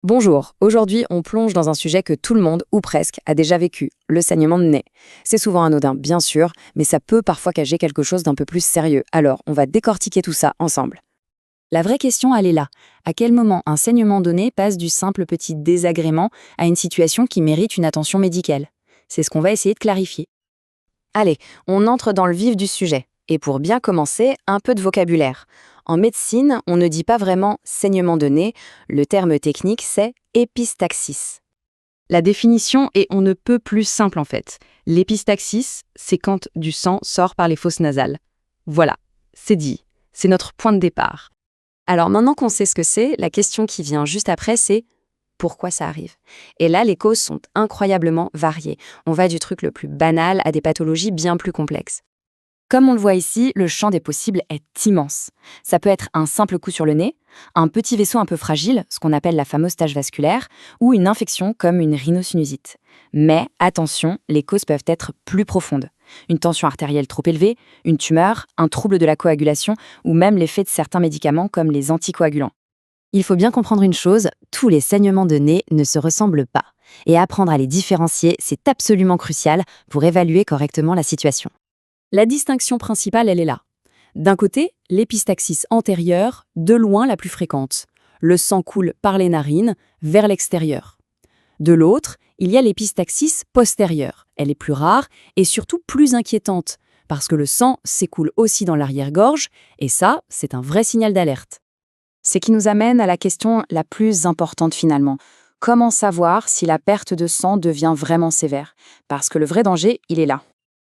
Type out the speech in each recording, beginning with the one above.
Bonjour, aujourd'hui on plonge dans un sujet que tout le monde, ou presque, a déjà vécu, le saignement de nez. C'est souvent anodin, bien sûr, mais ça peut parfois cacher quelque chose d'un peu plus sérieux. Alors, on va décortiquer tout ça ensemble. La vraie question, elle est là. À quel moment un saignement donné passe du simple petit désagrément à une situation qui mérite une attention médicale? C'est ce qu'on va essayer de clarifier. Allez, on entre dans le vif du sujet. Et pour bien commencer, un peu de vocabulaire. En médecine, on ne dit pas vraiment saignement de nez, le terme technique c'est épistaxis. La définition est on ne peut plus simple en fait. L'épistaxis, c'est quand du sang sort par les fosses nasales. Voilà, c'est dit. C'est notre point de départ. Alors maintenant qu'on sait ce que c'est, la question qui vient juste après c'est pourquoi ça arrive. Et là, les causes sont incroyablement variées. On va du truc le plus banal à des pathologies bien plus complexes. Comme on le voit ici, le champ des possibles est immense. Ça peut être un simple coup sur le nez, un petit vaisseau un peu fragile, ce qu'on appelle la fameuse tache vasculaire, ou une infection comme une rhinosinusite. Mais attention, les causes peuvent être plus profondes. Une tension artérielle trop élevée, une tumeur, un trouble de la coagulation, ou même l'effet de certains médicaments comme les anticoagulants. Il faut bien comprendre une chose, tous les saignements de nez ne se ressemblent pas. Et apprendre à les différencier, c'est absolument crucial pour évaluer correctement la situation. La distinction principale, elle est là. D'un côté, l'épistaxis antérieure, de loin la plus fréquente. Le sang coule par les narines vers l'extérieur. De l'autre, il y a l'épistaxis postérieure. Elle est plus rare et surtout plus inquiétante, parce que le sang s'écoule aussi dans l'arrière-gorge, et ça, c'est un vrai signal d'alerte. Ce qui nous amène à la question la plus importante finalement. Comment savoir si la perte de sang devient vraiment sévère? Parce que le vrai danger, il est là.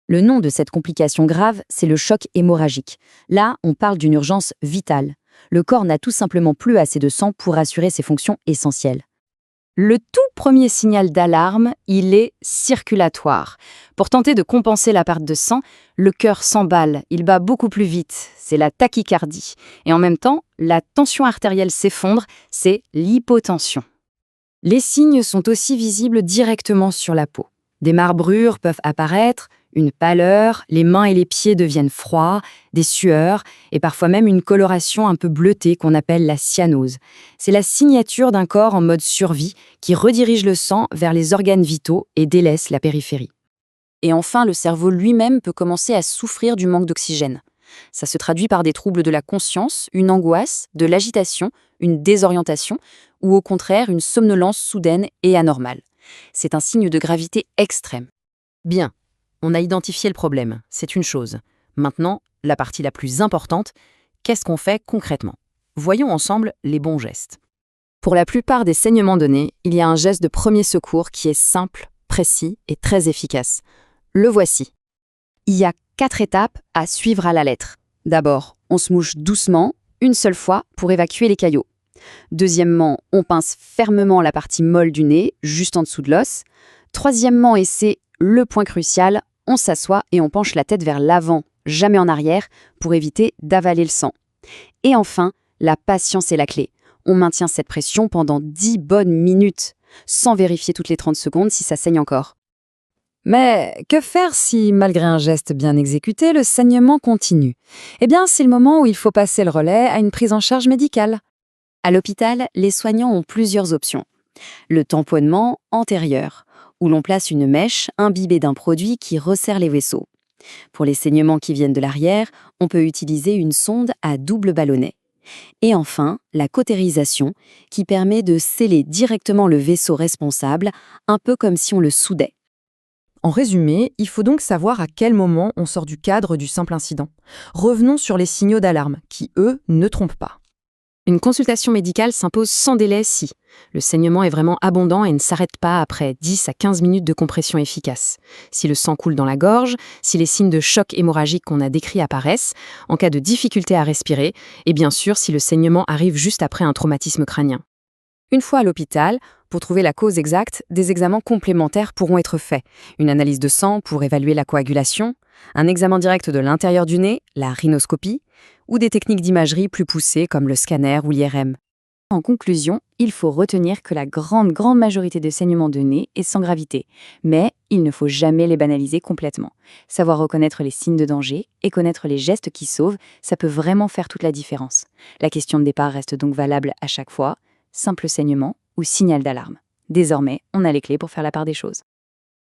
Le nom de cette complication grave, c'est le choc hémorragique. Là, on parle d'une urgence vitale. Le corps n'a tout simplement plus assez de sang pour assurer ses fonctions essentielles. Le tout premier signal d'alarme, il est circulatoire. Pour tenter de compenser la perte de sang, le cœur s'emballe, il bat beaucoup plus vite, c'est la tachycardie. Et en même temps, la tension artérielle s'effondre, c'est l'hypotension. Les signes sont aussi visibles directement sur la peau. Des marbrures peuvent apparaître, une pâleur, les mains et les pieds deviennent froids, des sueurs et parfois même une coloration un peu bleutée qu'on appelle la cyanose. C'est la signature d'un corps en mode survie qui redirige le sang vers les organes vitaux et délaisse la périphérie. Et enfin, le cerveau lui-même peut commencer à souffrir du manque d'oxygène. Ça se traduit par des troubles de la conscience, une angoisse, de l'agitation, une désorientation ou au contraire une somnolence soudaine et anormale. C'est un signe de gravité extrême. Bien. On a identifié le problème, c'est une chose. Maintenant, la partie la plus importante, qu'est-ce qu'on fait concrètement? Voyons ensemble les bons gestes. Pour la plupart des saignements de nez, il y a un geste de premier secours qui est simple, précis et très efficace. Le voici. Il y a 4 étapes à suivre à la lettre. D'abord, on se mouche doucement, une seule fois, pour évacuer les caillots. Deuxièmement, on pince fermement la partie molle du nez, juste en dessous de l'os. Troisièmement, et c'est le point crucial, on s'assoit et on penche la tête vers l'avant, jamais en arrière, pour éviter d'avaler le sang. Et enfin, la patience est la clé. On maintient cette pression pendant 10 bonnes minutes, sans vérifier toutes les 30 secondes si ça saigne encore. Mais que faire si, malgré un geste bien exécuté, le saignement continue? Eh bien, c'est le moment où il faut passer le relais à une prise en charge médicale. À l'hôpital, les soignants ont plusieurs options. Le tamponnement antérieur, où l'on place une mèche imbibée d'un produit qui resserre les vaisseaux. Pour les saignements qui viennent de l'arrière, on peut utiliser une sonde à double ballonnet. Et enfin, la cautérisation, qui permet de sceller directement le vaisseau responsable, un peu comme si on le soudait. En résumé, il faut donc savoir à quel moment on sort du cadre du simple incident. Revenons sur les signaux d'alarme, qui, eux, ne trompent pas. Une consultation médicale s'impose sans délai si le saignement est vraiment abondant et ne s'arrête pas après 10 à 15 minutes de compression efficace, si le sang coule dans la gorge, si les signes de choc hémorragique qu'on a décrits apparaissent, en cas de difficulté à respirer, et bien sûr si le saignement arrive juste après un traumatisme crânien. Une fois à l'hôpital, pour trouver la cause exacte, des examens complémentaires pourront être faits. Une analyse de sang pour évaluer la coagulation, un examen direct de l'intérieur du nez, la rhinoscopie, ou des techniques d'imagerie plus poussées comme le scanner ou l'IRM. En conclusion, il faut retenir que la grande majorité de saignements de nez est sans gravité, mais il ne faut jamais les banaliser complètement. Savoir reconnaître les signes de danger et connaître les gestes qui sauvent, ça peut vraiment faire toute la différence. La question de départ reste donc valable à chaque fois. Simple saignement ou signal d'alarme. Désormais, on a les clés pour faire la part des choses.